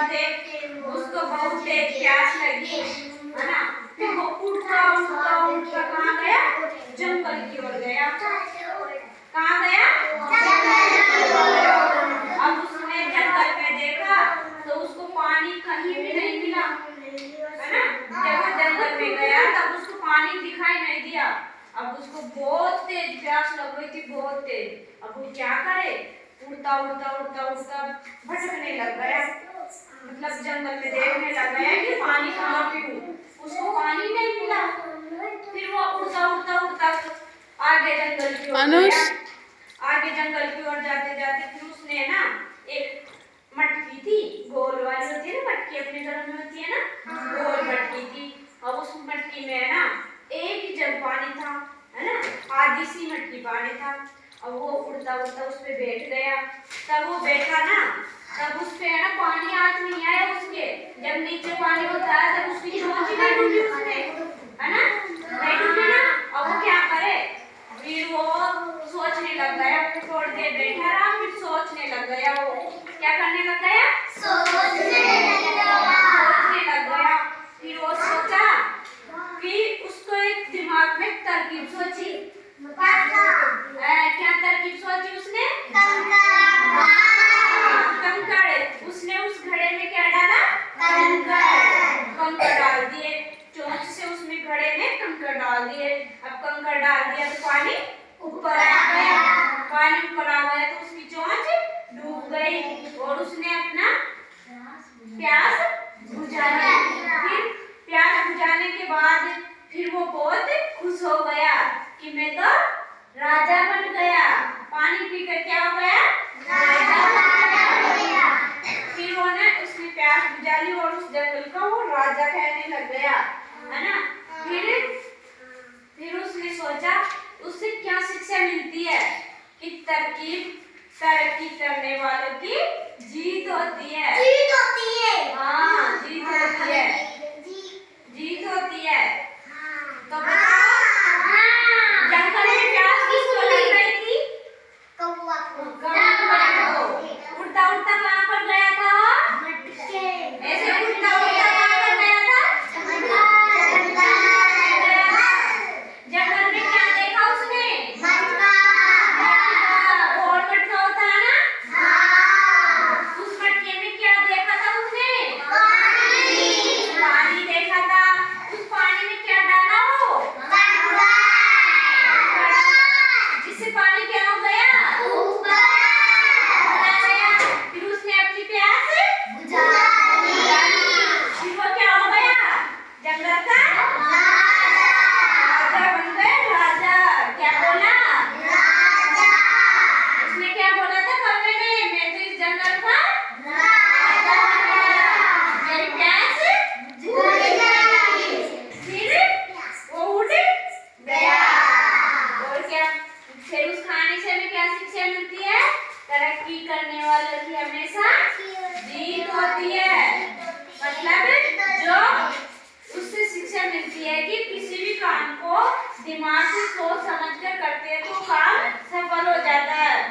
उड़ते उसको बहुत तेज प्यास लगी, है ना। फिर वो उड़ता उड़ता उड़ता कहाँ गया? जंगल की ओर गया। कहाँ गया? अब उसने जंगल में देखा तो उसको पानी कहीं भी नहीं मिला, है ना। जब वो जंगल में गया तब उसको पानी दिखाई नहीं दिया। अब उसको बहुत तेज प्यास लग रही थी, बहुत तेज। अब वो क्या करे? उड़ता उड़ता उड़ता उड़ता भटकने लग गया, मतलब जंगल में देखने लग गया कि पानी कहाँ पीऊं। उसको पानी नहीं मिला। फिर वो उड़ता उड़ता उड़ता आगे जंगल की ओर गया। आगे जंगल की ओर जाते जाते फिर उसने ना एक मटकी थी, गोल वाली होती है ना मटकी, अपने घर में होती है ना, गोल मटकी थी। अब उस मटकी में ना एक ही जग पानी था, है ना, आधी सी मटकी पानी था। अब वो उड़ता उड़ता उस पे बैठ गया। तब वो बैठा ना, तब उस पे है ना पानी हाथ नहीं आया उसके। जब नीचे पानी होता है तब उसकी चोंच ही नहीं डूबी उसमें, है ना, नहीं डूबी ना। अब वो क्या करे? फिर वो सोचने लग गया, थोड़ी देर बैठा रहा, फिर सोचने लग गया। वो क्या करने लग गया? सोचने लग गया। फिर वो सोचा कि उसको एक दिमाग में तरकीब सोची। क्या तरकीब सोची उसने? कंकड़। उसने उस घड़े में क्या डाला? कंकड़ डाल दिए। चोंच से उसमें घड़े में कंकड़ डाल दिए। अब कंकड़ डाल दिया तो पानी ऊपर आ गया। पानी ऊपर आ गया तो उसकी चोंच डूब गई और उसने अपना प्यास बुझा ली। फिर प्यास बुझाने के बाद फिर वो बहुत खुश हो गया कि मैं तो राजा बन गया। पानी पीकर क्या हो गया? राजा बन गया। फिर वो ना उसने प्यास बुझा ली और उस जंगल का वो राजा कहने लग गया, है ना। फिर उसने सोचा उससे क्या शिक्षा मिलती है कि तरक्की करने वालों की जीत होती है। हाँ, जीत होती है। जीत होती है। तो बताओ जंगल में प्यास किसको लग रही थी? कौवा को। उड़ता उड़ता कहाँ पर गया था? ऐसे उड़ता उड़ता कहाँ पर गया था? जंगल में क्या देखा उसने? और मटका होता है ना, उस मटके में क्या देखा था उसने? पानी देखा था। उस पानी में क्या डाला हो? जिससे पानी क्या हो गया? ऊपर आ गया। फिर उसने अपनी प्यास बुझा ली। फिर वो क्या हो गया? जंगल का राजा बन गया। राजा क्या बोला? उसने क्या बोला था कमरे में? मैं तो इस जंगल का राजा बन गया, मेरी प्यास बुझ गई। फिर वो उड़ गया। और क्या? फिर उस कहानी से हमें क्या शिक्षा मिलती है? तरक्की करने वालों की हमेशा जीत होती है। मतलब जो उससे शिक्षा मिलती है कि किसी भी काम को दिमाग से सोच समझ कर करते हैं तो काम सफल हो जाता है।